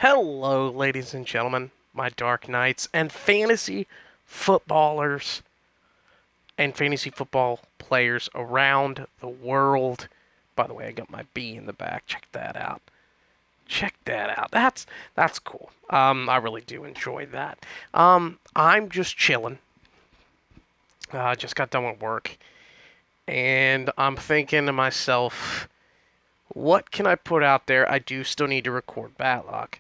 Hello, ladies and gentlemen, my Dark Knights and fantasy footballers and fantasy football players around the world. By the way, I got my B in the back. Check that out. Check that out. That's cool. I really do enjoy that. I'm just chilling. Just got done with work, and I'm thinking to myself, what can I put out there? I do still need to record Batlock.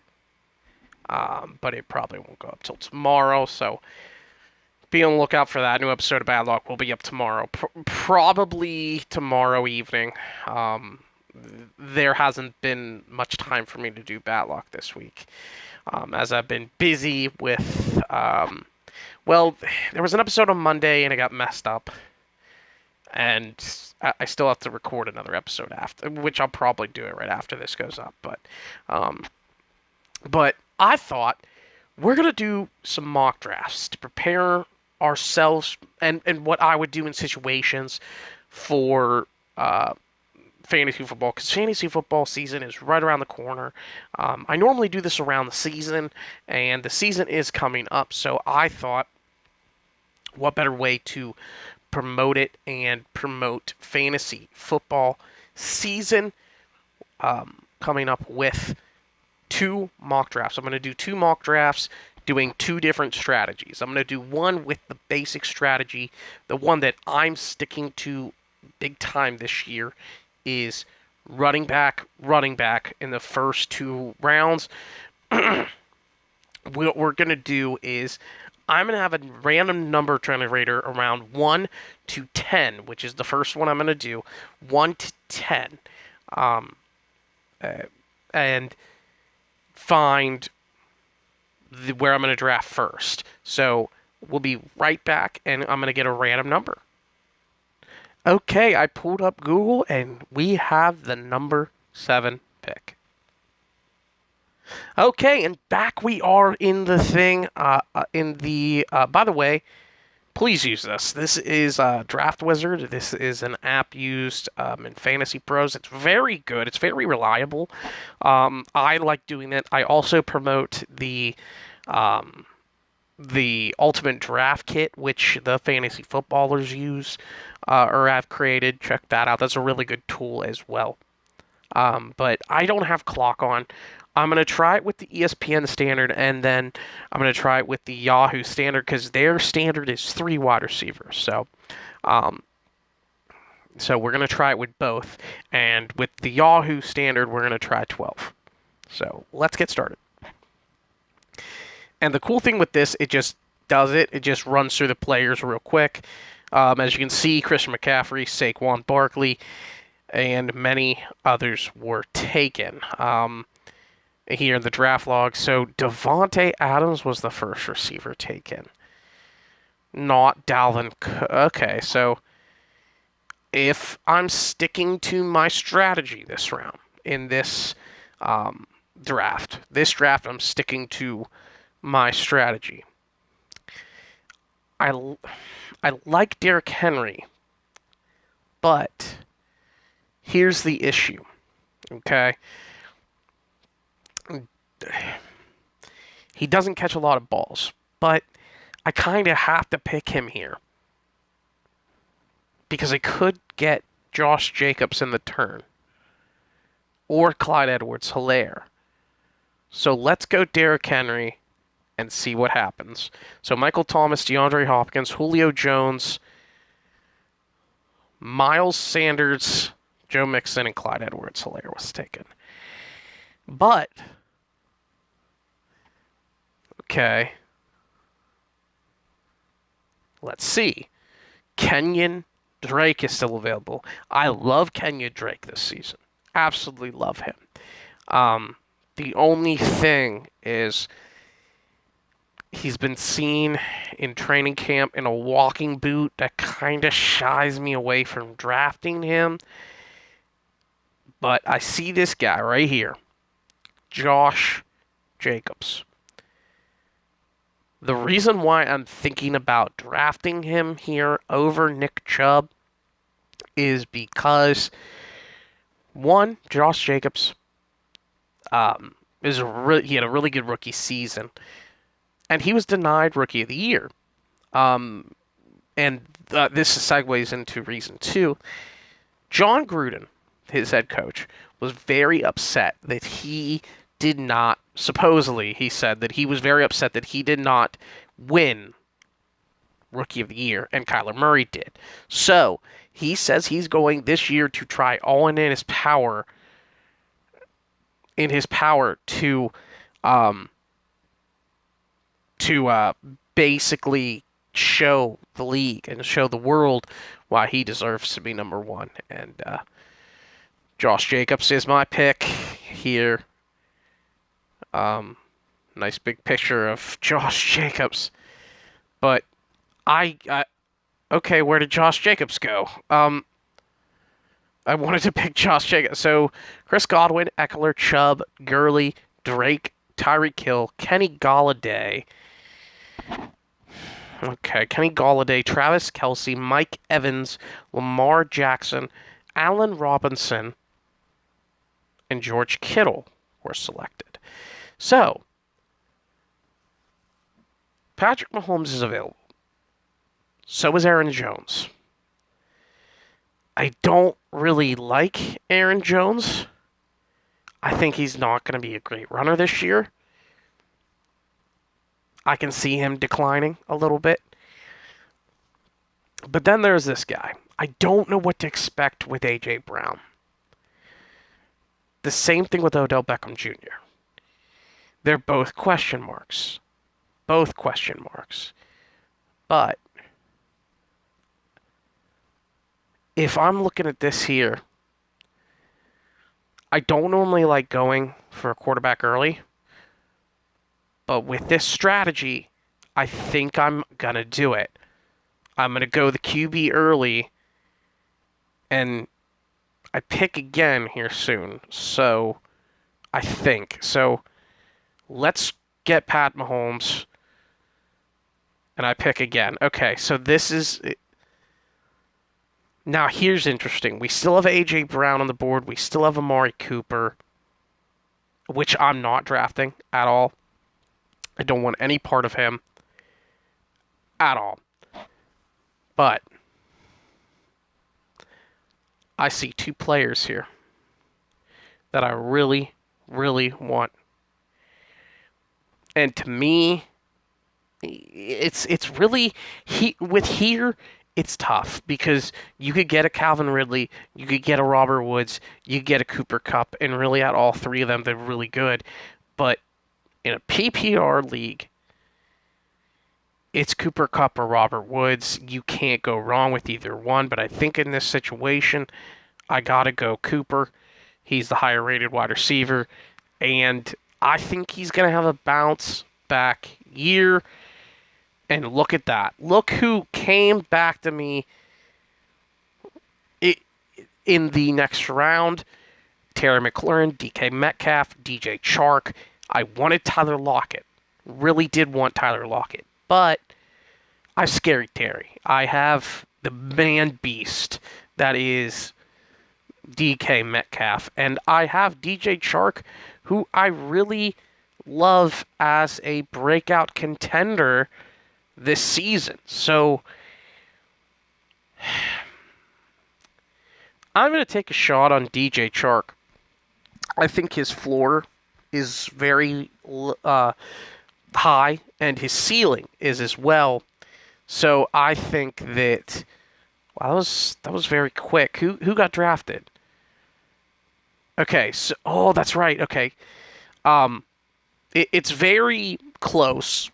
But it probably won't go up till tomorrow, so be on the lookout for that. New episode of Bad Luck will be up tomorrow, probably tomorrow evening. Um, there hasn't been much time for me to do Bad Luck this week, as I've been busy with. Well, there was an episode on Monday and it got messed up, and I still have to record another episode after, which I'll probably do it right after this goes up. Um, but I thought we're gonna do some mock drafts to prepare ourselves and what I would do in situations for fantasy football, because fantasy football season is right around the corner. I normally do this around the season, and the season is coming up, so I thought, what better way to promote it and promote fantasy football season coming up with two mock drafts. I'm going to do two mock drafts doing two different strategies. I'm going to do one with the basic strategy. The one that I'm sticking to big time this year is running back in the first two rounds. What we're going to do is I'm going to have a random number generator around 1 to 10, which is the first one I'm going to do. 1 to 10. And find where I'm going to draft first. So we'll be right back, and I'm going to get a random number. Okay, I pulled up Google, and we have the number 7 pick. Okay, and back we are in the thing. By the way, please use this. This is Draft Wizard. This is an app used in Fantasy Pros. It's very good. It's very reliable. I like doing it. I also promote the Ultimate Draft Kit, which the fantasy footballers use or have created. Check that out. That's a really good tool as well. But I don't have clock on. I'm going to try it with the ESPN standard, and then I'm going to try it with the Yahoo standard, because their standard is 3 wide receivers. So we're going to try it with both. And with the Yahoo standard, we're going to try 12. So let's get started. And the cool thing with this, it just does it. It just runs through the players real quick. As you can see, Christian McCaffrey, Saquon Barkley, and many others were taken here in the draft log. So Davante Adams was the first receiver taken, not Dalvin Cook. Okay, so if I'm sticking to my strategy this round in this draft, I'm sticking to my strategy. I like Derrick Henry, but here's the issue, okay? He doesn't catch a lot of balls, but I kind of have to pick him here because I could get Josh Jacobs in the turn or Clyde Edwards-Helaire. So let's go Derrick Henry and see what happens. So Michael Thomas, DeAndre Hopkins, Julio Jones, Miles Sanders, Joe Mixon, and Clyde Edwards-Helaire was taken. But, okay, let's see. Kenyon Drake is still available. I love Kenyon Drake this season. Absolutely love him. The only thing is he's been seen in training camp in a walking boot. That kind of shies me away from drafting him. But I see this guy right here, Josh Jacobs. The reason why I'm thinking about drafting him here over Nick Chubb is because, one, Josh Jacobs, he had a really good rookie season, and he was denied Rookie of the Year. And this segues into reason two. John Gruden, his head coach, was very upset that he did not. Supposedly, he said that he was very upset that he did not win Rookie of the Year, and Kyler Murray did. So he says he's going this year to try all in his power, um, to basically show the league and show the world why he deserves to be number one. And Josh Jacobs is my pick here. Nice big picture of Josh Jacobs. But okay, where did Josh Jacobs go? I wanted to pick Josh Jacobs. So Chris Godwin, Eckler, Chubb, Gurley, Drake, Tyreek Hill, Kenny Golladay. Okay, Kenny Golladay, Travis Kelce, Mike Evans, Lamar Jackson, Allen Robinson, and George Kittle were selected. So, Patrick Mahomes is available. So is Aaron Jones. I don't really like Aaron Jones. I think he's not going to be a great runner this year. I can see him declining a little bit. But then there's this guy. I don't know what to expect with A.J. Brown. The same thing with Odell Beckham Jr. They're both question marks. Both question marks. But if I'm looking at this here, I don't normally like going for a quarterback early. But with this strategy, I think I'm going to do it. I'm going to go the QB early. And I pick again here soon. So, I think. So, let's get Pat Mahomes. And I pick again. Okay, so this is... Now, here's interesting. We still have A.J. Brown on the board. We still have Amari Cooper, which I'm not drafting at all. I don't want any part of him at all. But I see two players here that I really, really want. And to me, it's really it's tough because you could get a Calvin Ridley, you could get a Robert Woods, you could get a Cooper Kupp, and really at all three of them, they're really good. But in a PPR league, it's Cooper Kupp or Robert Woods. You can't go wrong with either one, but I think in this situation, I gotta go Cooper. He's the higher rated wide receiver, and I think he's gonna have a bounce back year. And look at that. Look who came back to me in the next round. Terry McLaurin, DK Metcalf, DJ Chark. I wanted Tyler Lockett. Really did want Tyler Lockett. But I scary Terry. I have the man beast that is DK Metcalf. And I have DJ Chark, who I really love as a breakout contender this season. So I'm going to take a shot on DJ Chark. I think his floor is very high, and his ceiling is as well. So I think that... Wow, that was very quick. Who got drafted? Okay, so... Oh, that's right. Okay. It's very close.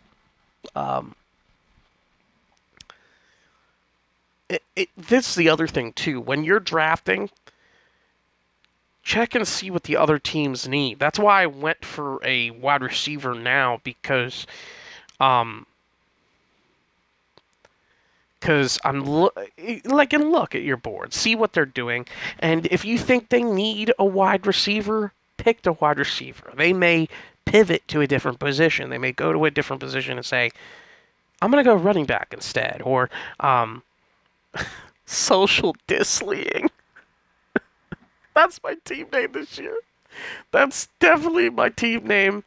This is the other thing, too. When you're drafting, check and see what the other teams need. That's why I went for a wide receiver now, because I'm look at your board, see what they're doing, and if you think they need a wide receiver, pick the wide receiver. They may pivot to a different position. They may go to a different position and say, I'm going to go running back instead, or social disleeing. That's my team name this year. That's definitely my team name.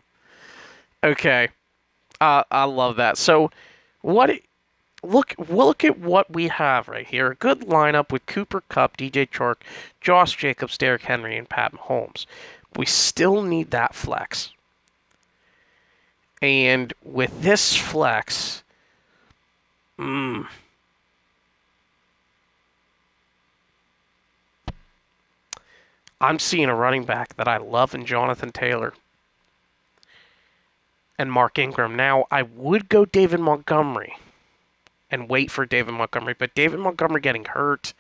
Okay. I love that. So, what? Look at what we have right here. A good lineup with Cooper Kupp, DJ Chark, Josh Jacobs, Derrick Henry, and Pat Mahomes. We still need that flex. And with this flex, I'm seeing a running back that I love in Jonathan Taylor and Mark Ingram. Now, I would go David Montgomery and wait for David Montgomery, but David Montgomery getting hurt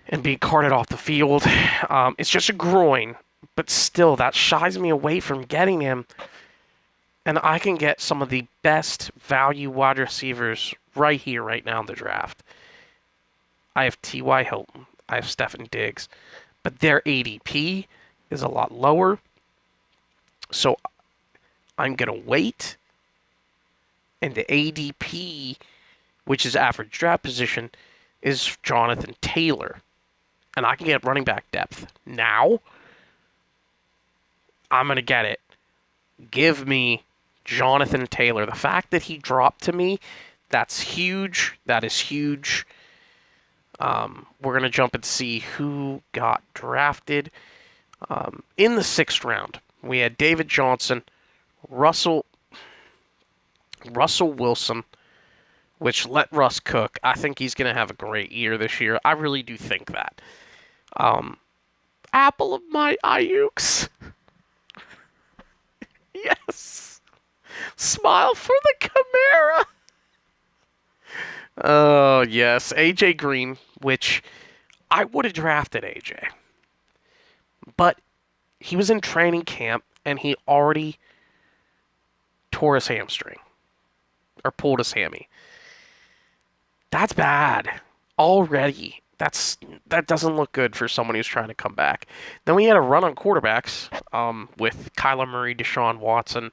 and being carted off the field, it's just a groin, but still, that shies me away from getting him. And I can get some of the best value wide receivers right here, right now in the draft. I have T.Y. Hilton. I have Stefon Diggs. But their ADP is a lot lower. So I'm going to wait. And the ADP, which is average draft position, is Jonathan Taylor. And I can get running back depth. Now, I'm going to get it. Give me Jonathan Taylor. The fact that he dropped to me, that's huge. That is huge. We're going to jump and see who got drafted. In the 6th round, we had David Johnson, Russell Wilson, which let Russ cook. I think he's going to have a great year this year. I really do think that. Apple of my Ayukes. Yes. Smile for the Camara. Oh, yes. AJ Green, which I would have drafted AJ. But he was in training camp and he already tore his hamstring or pulled his hammy. That's bad already. That doesn't look good for someone who's trying to come back. Then we had a run on quarterbacks with Kyler Murray, Deshaun Watson,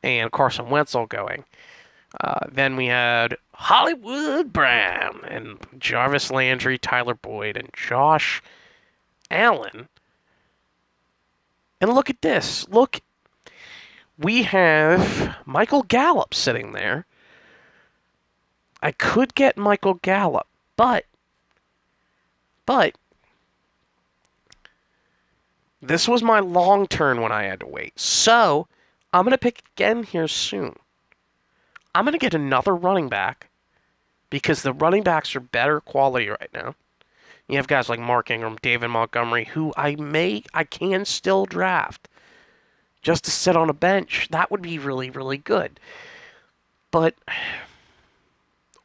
and Carson Wentz all going. Then we had Hollywood Brown and Jarvis Landry, Tyler Boyd, and Josh Allen. And look at this. Look, we have Michael Gallup sitting there. I could get Michael Gallup, but this was my long turn when I had to wait. So I'm going to pick again here soon. I'm going to get another running back because the running backs are better quality right now. You have guys like Mark Ingram, David Montgomery, who I can still draft just to sit on a bench. That would be really, really good. But,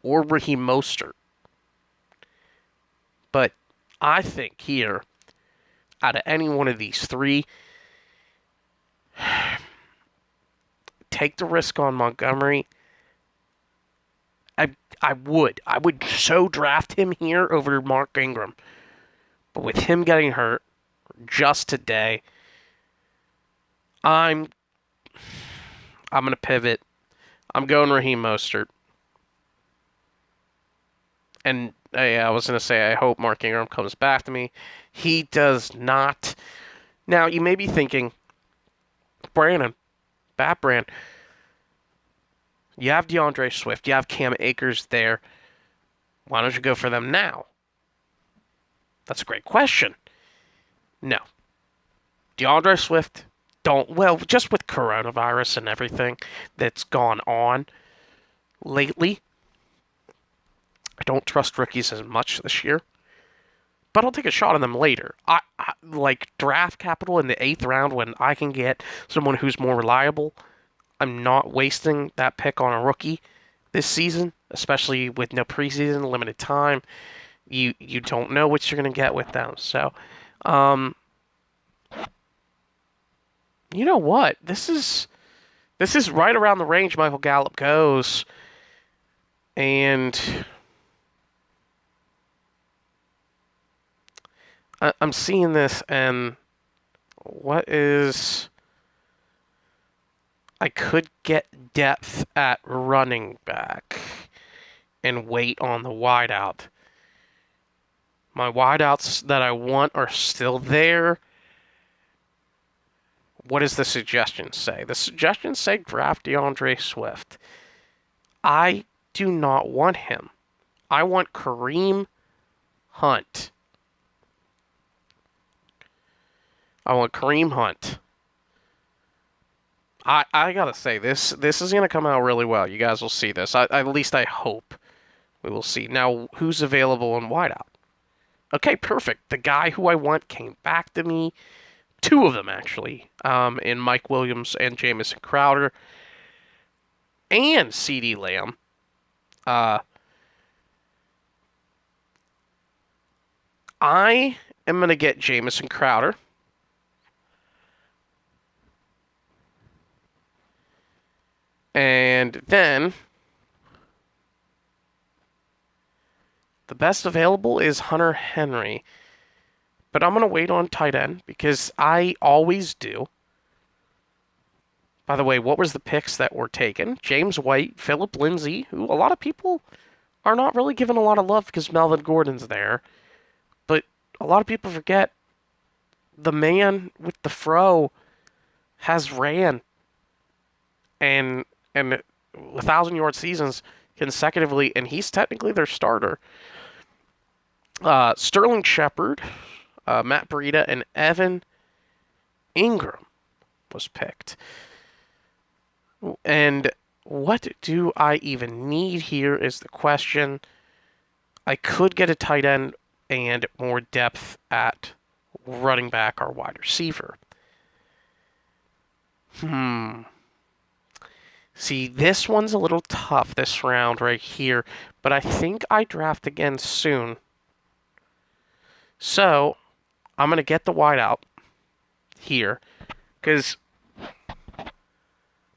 or Raheem Mostert. But I think here, out of any one of these three, take the risk on Montgomery. I would so draft him here over Mark Ingram. But with him getting hurt just today, I'm going to pivot. I'm going Raheem Mostert. And I was going to say, I hope Mark Ingram comes back to me. He does not. Now, you may be thinking, Brandon, Bat Brand, you have DeAndre Swift, you have Cam Akers there. Why don't you go for them now? That's a great question. No. DeAndre Swift, just with coronavirus and everything that's gone on lately, I don't trust rookies as much this year. But I'll take a shot on them later. I like draft capital in the 8th round when I can get someone who's more reliable. I'm not wasting that pick on a rookie this season, especially with no preseason, limited time. You don't know what you're going to get with them. So, you know what? This is right around the range Michael Gallup goes. And I'm seeing this, and I could get depth at running back and wait on the wideout. My wideouts that I want are still there. What does the suggestions say? The suggestions say draft DeAndre Swift. I do not want him. I want Kareem Hunt. I want Kareem Hunt. I gotta say, this is gonna come out really well. You guys will see this. At least I hope we will see. Now, who's available in wideout? Okay, perfect. The guy who I want came back to me. Two of them, actually, in Mike Williams and Jamison Crowder and CeeDee Lamb. I am going to get Jamison Crowder. And then the best available is Hunter Henry. But I'm going to wait on tight end because I always do. By the way, what was the picks that were taken? James White, Philip Lindsay, who a lot of people are not really giving a lot of love because Melvin Gordon's there. But a lot of people forget the man with the fro has ran and 1,000-yard seasons consecutively, and he's technically their starter. Sterling Shepard, Matt Breida, and Evan Ingram was picked. And what do I even need here is the question. I could get a tight end and more depth at running back or wide receiver. See, this one's a little tough, this round right here, but I think I draft again soon. So, I'm going to get the wideout here, because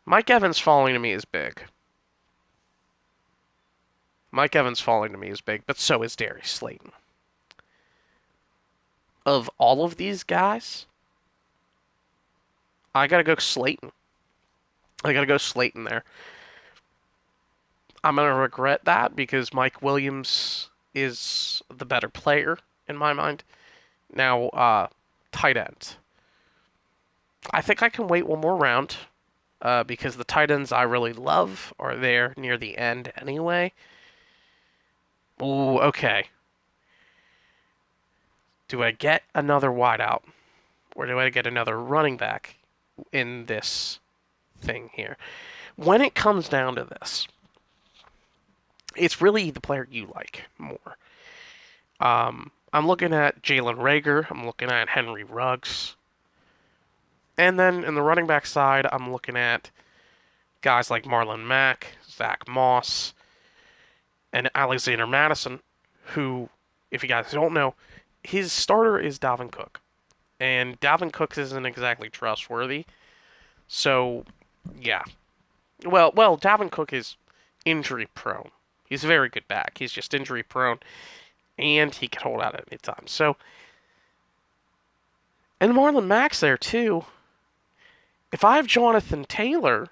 Mike Evans falling to me is big. Mike Evans falling to me is big, but so is Darius Slayton. Of all of these guys, I got to go Slayton. I got to go Slayton there. I'm going to regret that because Mike Williams is the better player in my mind. Now, tight end. I think I can wait one more round because the tight ends I really love are there near the end anyway. Ooh, okay. Do I get another wideout? Or do I get another running back in this thing here? When it comes down to this, it's really the player you like more. I'm looking at Jalen Reagor. I'm looking at Henry Ruggs. And then in the running back side, I'm looking at guys like Marlon Mack, Zach Moss, and Alexander Madison, who, if you guys don't know, his starter is Dalvin Cook. And Dalvin Cook isn't exactly trustworthy. So, yeah. Well, Dalvin Cook is injury prone. He's a very good back. He's just injury prone. And he can hold out at any time. So, and Marlon Mack's there too. If I have Jonathan Taylor,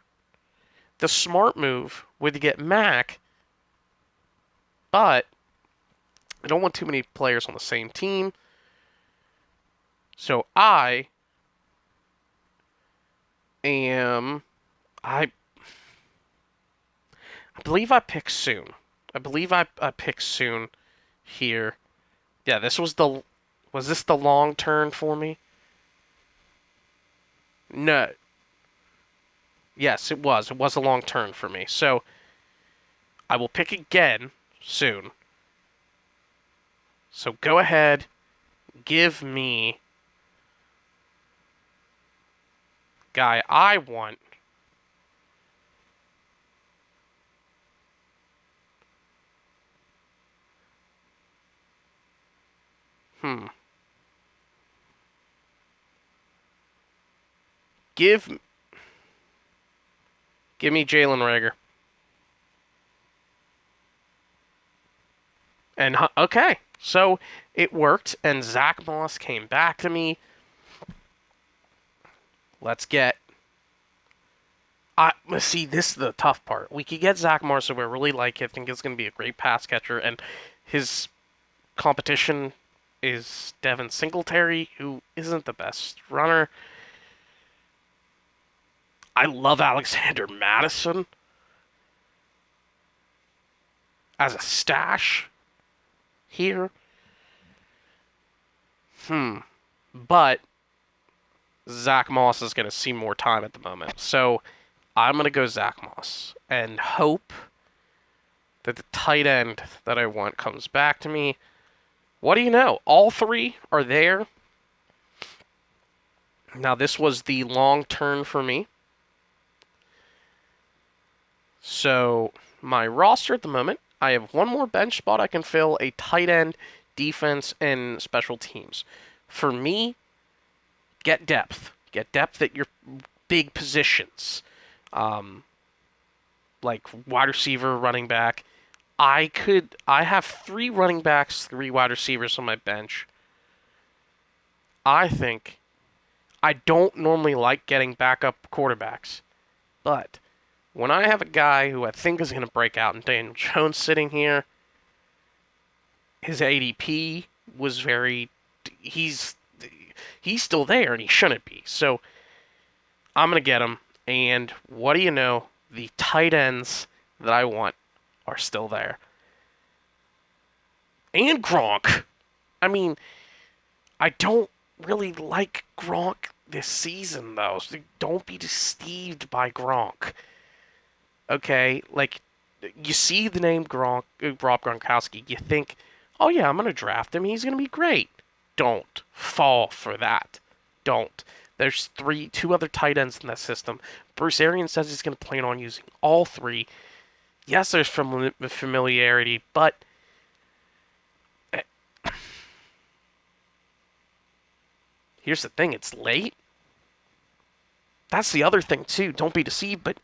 the smart move would get Mack, but I don't want too many players on the same team. So I believe I pick soon. I believe I pick soon here. Yeah, was this the long turn for me? No. Yes, it was. It was a long turn for me. So I will pick again soon. So go ahead, give me guy I want. Give me Jalen Reagor. And okay, so it worked, and Zach Moss came back to me. Let's see. This is the tough part. We could get Zach Moss, who we really like. I think he's going to be a great pass catcher, and his competition is Devin Singletary, who isn't the best runner. I love Alexander Madison as a stash here. But Zach Moss is going to see more time at the moment. So I'm going to go Zach Moss and hope that the tight end that I want comes back to me. What do you know? All three are there. Now, this was the long turn for me. So, my roster at the moment, I have one more bench spot I can fill, a tight end, defense, and special teams. For me, get depth. Get depth at your big positions. Like wide receiver, running back. I have 3 running backs, 3 wide receivers on my bench. I think I don't normally like getting backup quarterbacks, but when I have a guy who I think is going to break out, and Daniel Jones sitting here, his ADP was very, he's still there and he shouldn't be. So I'm going to get him, and what do you know? The tight ends that I want are still there. And Gronk. I mean, I don't really like Gronk this season, though. So don't be deceived by Gronk. Okay? Like, you see the name Gronk, Rob Gronkowski, you think, oh yeah, I'm going to draft him. He's going to be great. Don't fall for that. Don't. There's 2 other tight ends in that system. Bruce Arians says he's going to plan on using all 3. Yes, there's familiarity, but here's the thing, it's late. That's the other thing, too. Don't be deceived, but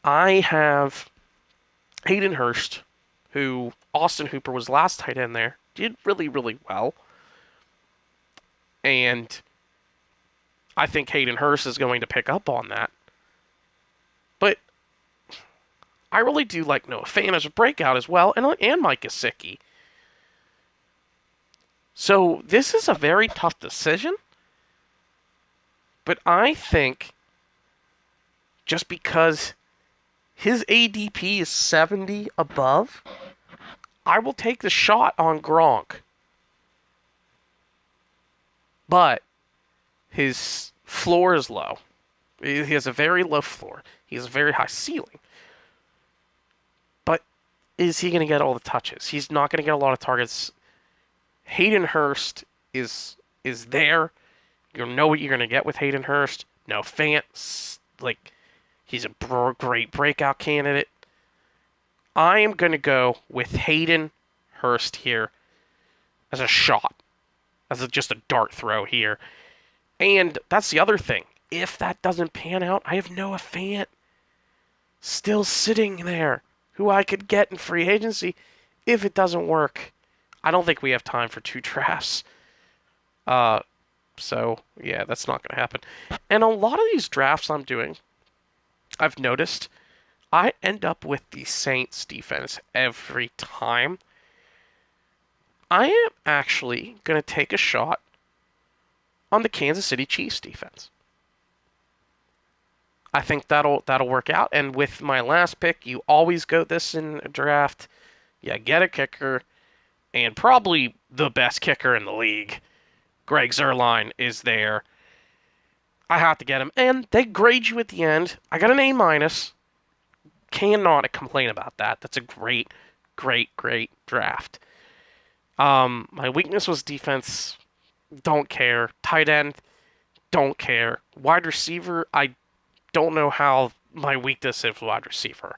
I have Hayden Hurst, who Austin Hooper was last tight end there, did really, really well. And I think Hayden Hurst is going to pick up on that. But I really do like Noah Fant as a breakout as well, and Mike Gesicki. So this is a very tough decision. But I think just because his ADP is 70 above, I will take the shot on Gronk. But his floor is low. He has a very low floor. He has a very high ceiling. But is he going to get all the touches? He's not going to get a lot of targets. Hayden Hurst is there. You know what you're going to get with Hayden Hurst. No, Fant, like, he's a great breakout candidate. I am going to go with Hayden Hurst here as a shot, just a dart throw here. And that's the other thing. If that doesn't pan out, I have Noah Fant still sitting there who I could get in free agency if it doesn't work. I don't think we have time for 2 drafts. So, yeah, that's not going to happen. And a lot of these drafts I'm doing, I've noticed, I end up with the Saints defense every time. I am actually going to take a shot on the Kansas City Chiefs defense. I think that'll work out. And with my last pick, you always go this in a draft. Yeah, get a kicker, and probably the best kicker in the league. Greg Zuerlein is there. I have to get him. And they grade you at the end. I got an A-. Cannot complain about that. That's a great, great, great draft. My weakness was defense. Don't care. Tight end. Don't care. Wide receiver. I don't know how my weakness is wide receiver.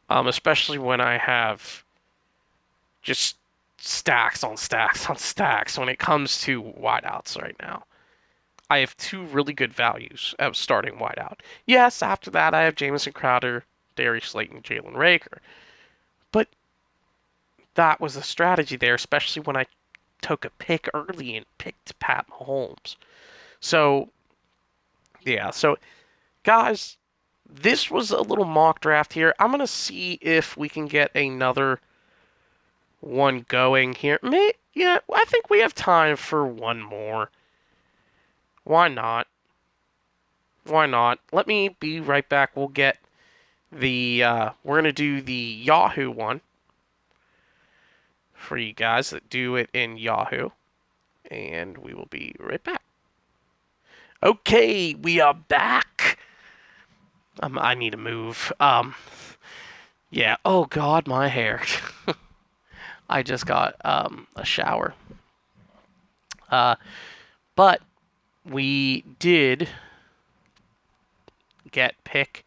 Especially when I have just stacks on stacks on stacks when it comes to wideouts right now. I have 2 really good values of starting wideout. Yes, after that I have Jamison Crowder, Darius Slayton, Jalen Reagor. But that was the strategy there, especially when I took a pick early and picked Pat Mahomes. So, yeah. So, guys, this was a little mock draft here. I'm going to see if we can get another one going here. Yeah, I think we have time for one more. Why not? Why not? Let me be right back. We'll get the, we're going to do the Yahoo one for you guys that do it in Yahoo. And we will be right back. Okay, we are back. I need to move. Yeah. Oh God, my hair. I just got a shower. But we did get pick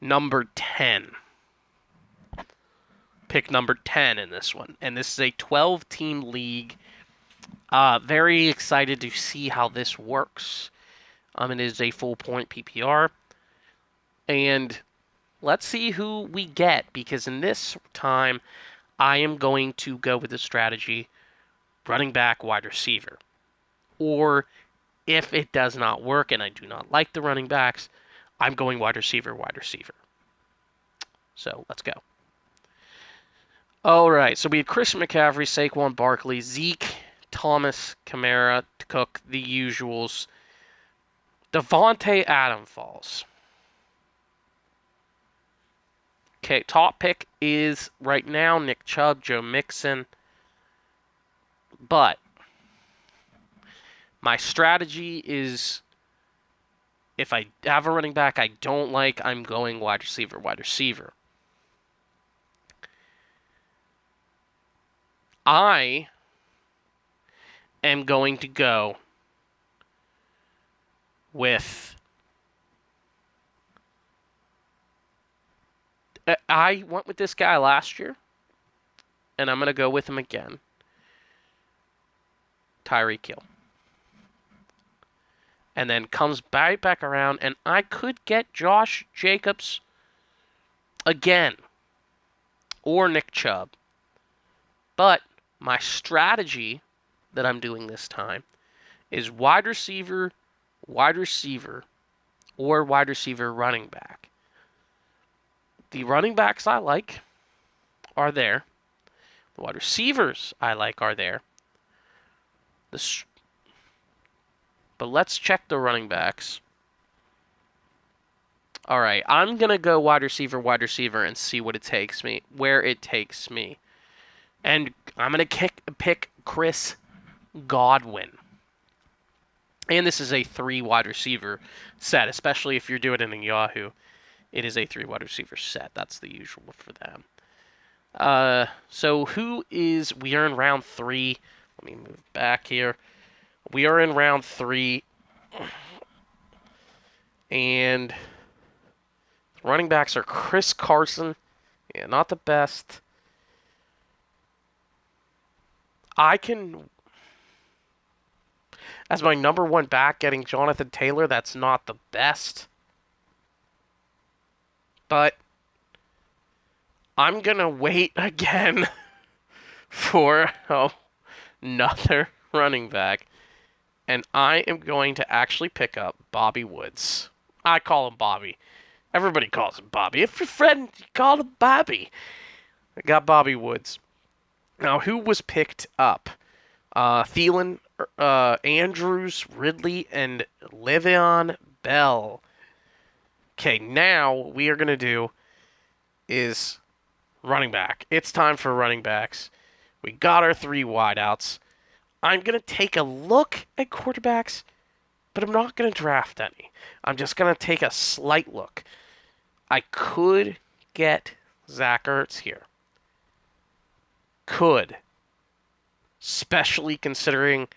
number 10. Pick number 10 in this one. And this is a 12-team league. Very excited to see how this works. It is a full point PPR. And let's see who we get, because in this time, I am going to go with the strategy running back, wide receiver. Or if it does not work and I do not like the running backs, I'm going wide receiver, wide receiver. So let's go. All right, so we had Christian McCaffrey, Saquon Barkley, Zeke, Thomas, Kamara, Cook, the usuals. Devontae Adams falls. Okay, top pick is right now Nick Chubb, Joe Mixon. But my strategy is if I have a running back I don't like, I'm going wide receiver, wide receiver. I am going to go with... I went with this guy last year, and I'm going to go with him again. Tyreek Hill. And then comes right back around, and I could get Josh Jacobs again. Or Nick Chubb. But my strategy that I'm doing this time is wide receiver, or wide receiver running back. The running backs I like are there. The wide receivers I like are there. But let's check the running backs. All right, I'm going to go wide receiver, and see what it takes me, where it takes me. And I'm going to pick Chris Godwin. And this is a 3 wide receiver set, especially if you're doing it in Yahoo. It is a 3 wide receiver set. That's the usual for them. So we are in round 3. Let me move back here. We are in round 3. And running backs are Chris Carson. Yeah, not the best. I can... As my number 1 back, getting Jonathan Taylor, that's not the best. But I'm going to wait again for another running back. And I am going to actually pick up Bobby Woods. I call him Bobby. Everybody calls him Bobby. If you're friend, you call him Bobby. I got Bobby Woods. Now, who was picked up? Thielen, Andrews, Ridley, and Le'Veon Bell. Okay, now we are going to do is running back. It's time for running backs. We got our 3 wideouts. I'm going to take a look at quarterbacks, but I'm not going to draft any. I'm just going to take a slight look. I could get Zach Ertz here. Could. Especially considering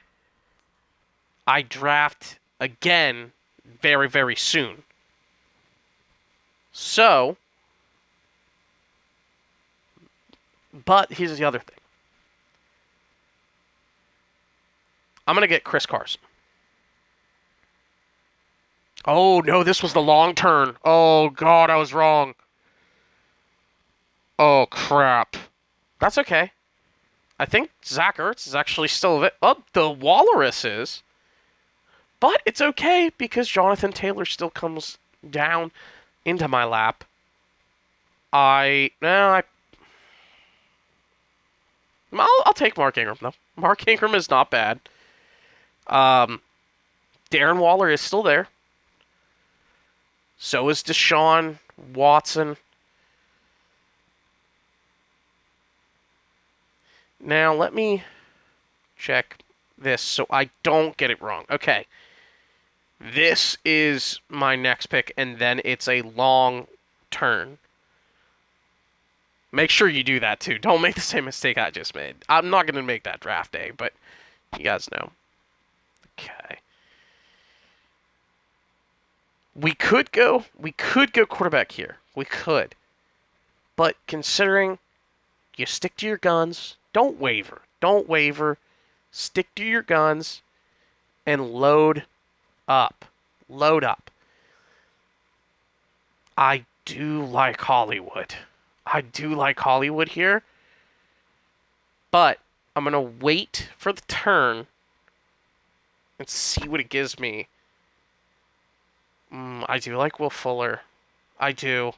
I draft again very, very soon. So, but here's the other thing. I'm going to get Chris Carson. Oh, no, this was the long turn. Oh, God, I was wrong. Oh, crap. That's okay. I think Zach Ertz is actually still... the Walrus is. But it's okay because Jonathan Taylor still comes down into my lap. I'll take Mark Ingram, though. Mark Ingram is not bad. Darren Waller is still there. So is Deshaun Watson. Now, let me check this so I don't get it wrong. Okay. This is my next pick, and then it's a long turn. Make sure you do that too. Don't make the same mistake I just made. I'm not going to make that draft day, but you guys know. Okay. We could go quarterback here. We could. But considering you stick to your guns, don't waver. Don't waver. Stick to your guns and load up. Load up. I do like Hollywood. I do like Hollywood here. But I'm going to wait for the turn and see what it gives me. I do like Will Fuller. I do.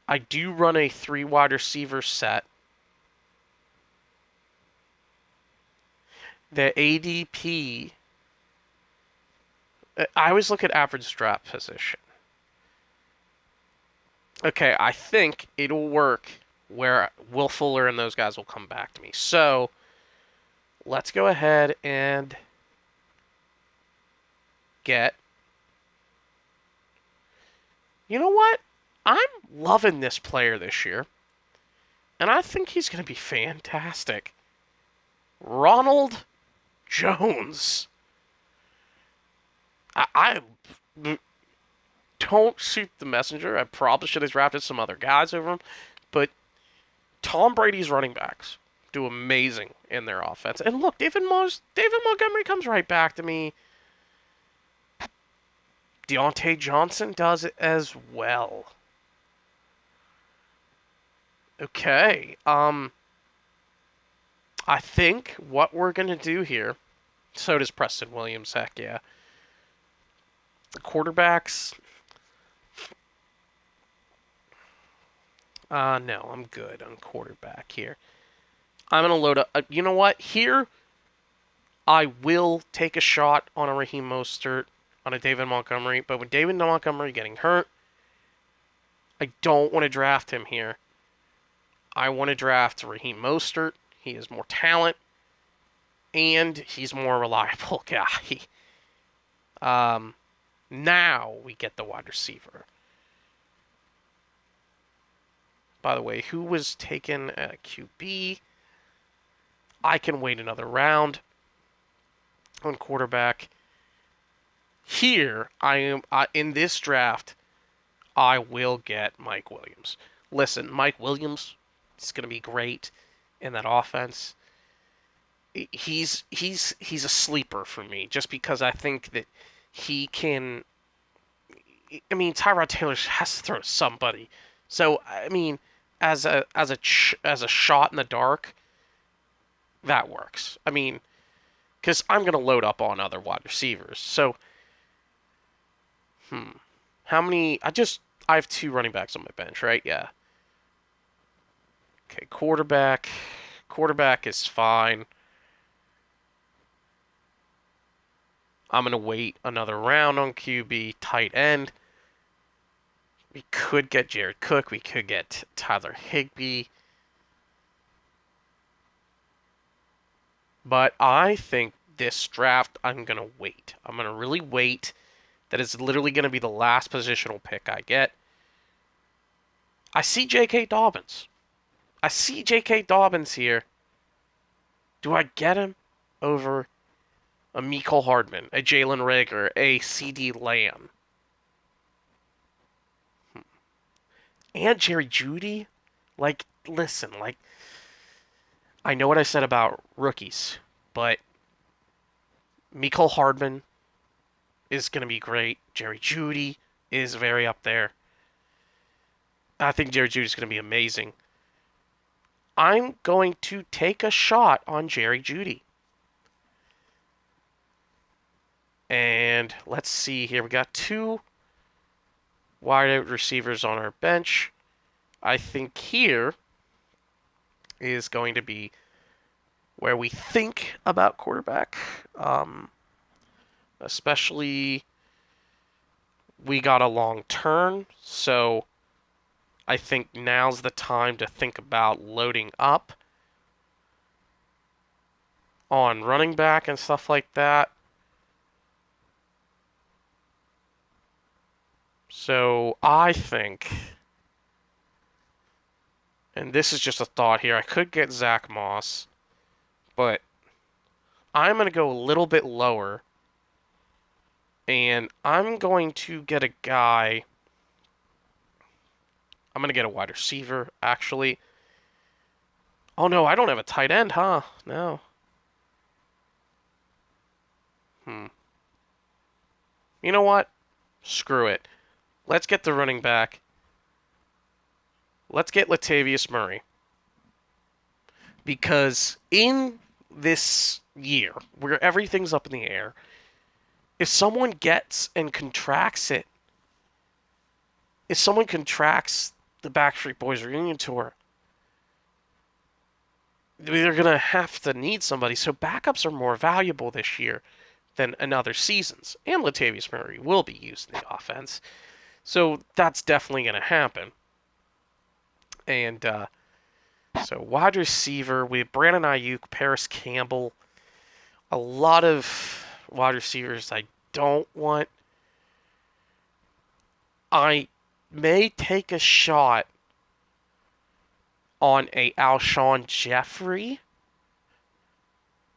I do run a 3 wide receiver set. The ADP, I always look at average draft position. Okay, I think it'll work where Will Fuller and those guys will come back to me. So let's go ahead and get. You know what? I'm loving this player this year, and I think he's going to be fantastic. Ronald Jones. I don't shoot the messenger. I probably should have drafted some other guys over him, but Tom Brady's running backs do amazing in their offense. And look, David Montgomery comes right back to me. Deontay Johnson does it as well. Okay. I think what we're gonna do here. So does Preston Williams. Heck yeah. The quarterbacks. No, I'm good on quarterback here. I'm gonna load up. You know what? Here, I will take a shot on a Raheem Mostert, on a David Montgomery, but with David Montgomery getting hurt, I don't want to draft him here. I want to draft Raheem Mostert. He has more talent, and he's more reliable guy. Now we get the wide receiver. By the way, who was taken at QB? I can wait another round on quarterback. Here, I am in this draft. I will get Mike Williams. Listen, Mike Williams is going to be great in that offense. He's a sleeper for me just because I think that he can. I mean, Tyrod Taylor has to throw somebody. So I mean, as a shot in the dark, that works. I mean, because I'm going to load up on other wide receivers. So, how many? I have 2 running backs on my bench, right? Yeah. Okay, quarterback. Quarterback is fine. I'm going to wait another round on QB. Tight end. We could get Jared Cook. We could get Tyler Higbee. But I think this draft, I'm going to wait. I'm going to really wait. That is literally going to be the last positional pick I get. I see J.K. Dobbins. I see J.K. Dobbins here. Do I get him over a Mecole Hardman, a Jalen Reagor, a C.D. Lamb, and Jerry Jeudy? Like, listen, like, I know what I said about rookies, but Mecole Hardman is going to be great. Jerry Jeudy is very up there. I think Jerry Jeudy is going to be amazing. I'm going to take a shot on Jerry Jeudy. And let's see here. We got 2 wide out receivers on our bench. I think here is going to be where we think about quarterback. Especially, we got a long turn, so I think now's the time to think about loading up on running back and stuff like that. So I think, and this is just a thought here, I could get Zach Moss, but I'm going to go a little bit lower, and I'm going to get a guy. I'm going to get a wide receiver, actually. Oh no, I don't have a tight end, huh? No. Hmm. You know what? Screw it. Let's get the running back. Let's get Latavius Murray. Because in this year, where everything's up in the air, if someone gets and contracts it, if someone contracts the Backstreet Boys reunion tour, they're going to have to need somebody. So backups are more valuable this year than in other seasons. And Latavius Murray will be used in the offense. So that's definitely going to happen. And so wide receiver, we have Brandon Ayuk, Paris Campbell. A lot of wide receivers I don't want. I may take a shot on a Alshon Jeffrey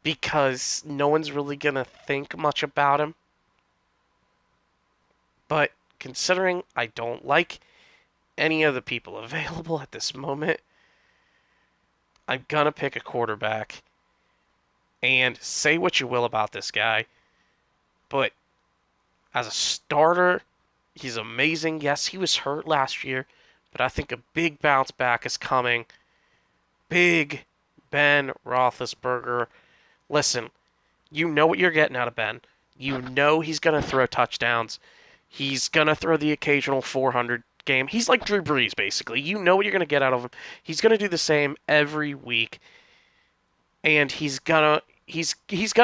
because no one's really going to think much about him. But considering I don't like any of the people available at this moment, I'm going to pick a quarterback. And say what you will about this guy, but as a starter, he's amazing. Yes, he was hurt last year, but I think a big bounce back is coming. Big Ben Roethlisberger. Listen, you know what you're getting out of Ben. You know he's going to throw touchdowns. He's going to throw the occasional 400 game. He's like Drew Brees, basically. You know what you're going to get out of him. He's going to do the same every week, and he's gonna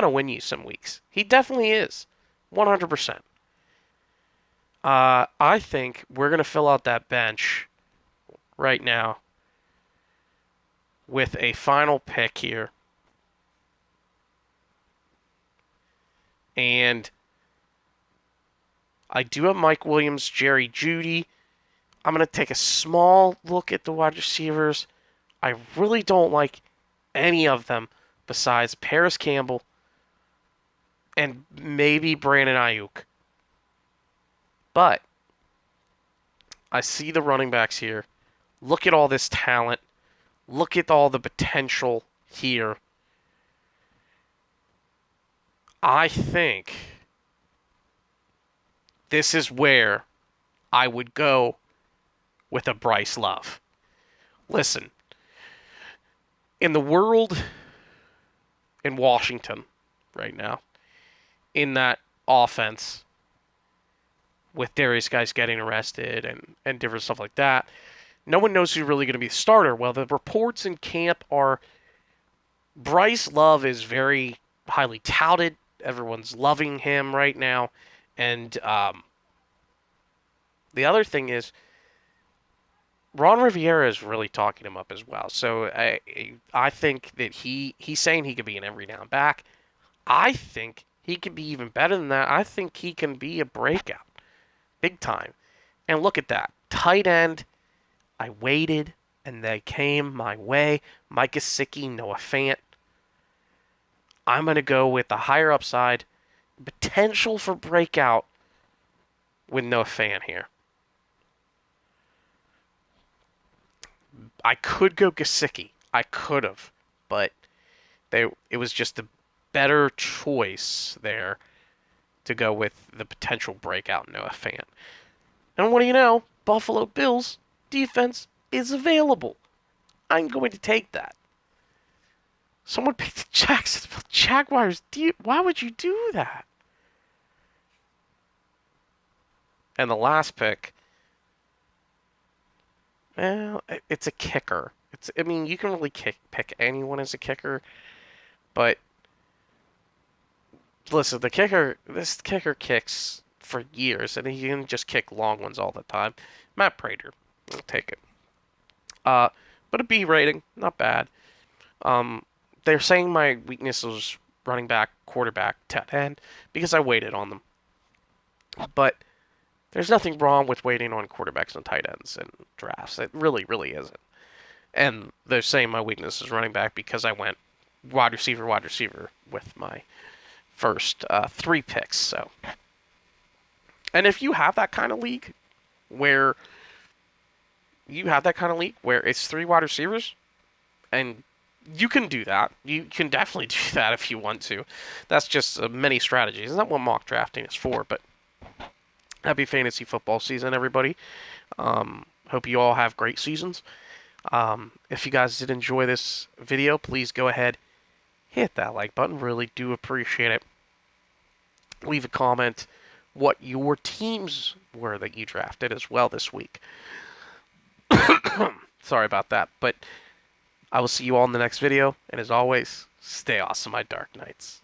win you some weeks. He definitely is, 100%. I think we're gonna fill out that bench right now with a final pick here, and I do have Mike Williams, Jerry Jeudy. I'm gonna take a small look at the wide receivers. I really don't like any of them besides Paris Campbell and maybe Brandon Ayuk. But I see the running backs here. Look at all this talent. Look at all the potential here. I think this is where I would go with a Bryce Love. Listen, in the world in Washington right now, in that offense, with Darius guys getting arrested and different stuff like that, no one knows who's really going to be the starter. Well, the reports in camp are Bryce Love is very highly touted. Everyone's loving him right now. And the other thing is, Ron Rivera is really talking him up as well. So I think that he's saying he could be an every down back. I think he could be even better than that. I think he can be a breakout, big time. And look at that, tight end. I waited, and they came my way. Mike Gesicki, Noah Fant. I'm going to go with the higher upside, potential for breakout with Noah Fant here. I could go Gesicki. I could have, but it was just a better choice there to go with the potential breakout Noah Fant. And what do you know? Buffalo Bills defense is available. I'm going to take that. Someone picked the Jacksonville Jaguars. Why would you do that? And the last pick, well, it's a kicker. I mean, you can really pick anyone as a kicker, But listen, this kicker kicks for years, and he can just kick long ones all the time. Matt Prater, I'll take it. Uh, but a B rating, not bad. They're saying my weakness was running back, quarterback, tight end because I waited on them. But there's nothing wrong with waiting on quarterbacks and tight ends in drafts. It really, really isn't. And they're saying my weakness is running back because I went wide receiver with my first 3 picks. So, and if you have that kind of league where it's 3 wide receivers, and you can do that. You can definitely do that if you want to. That's just many strategies. It's not what mock drafting is for, but happy fantasy football season, everybody. Hope you all have great seasons. If you guys did enjoy this video, please go ahead, hit that like button. Really do appreciate it. Leave a comment what your teams were that you drafted as well this week. Sorry about that, but I will see you all in the next video, and as always, stay awesome, my Dark Knights.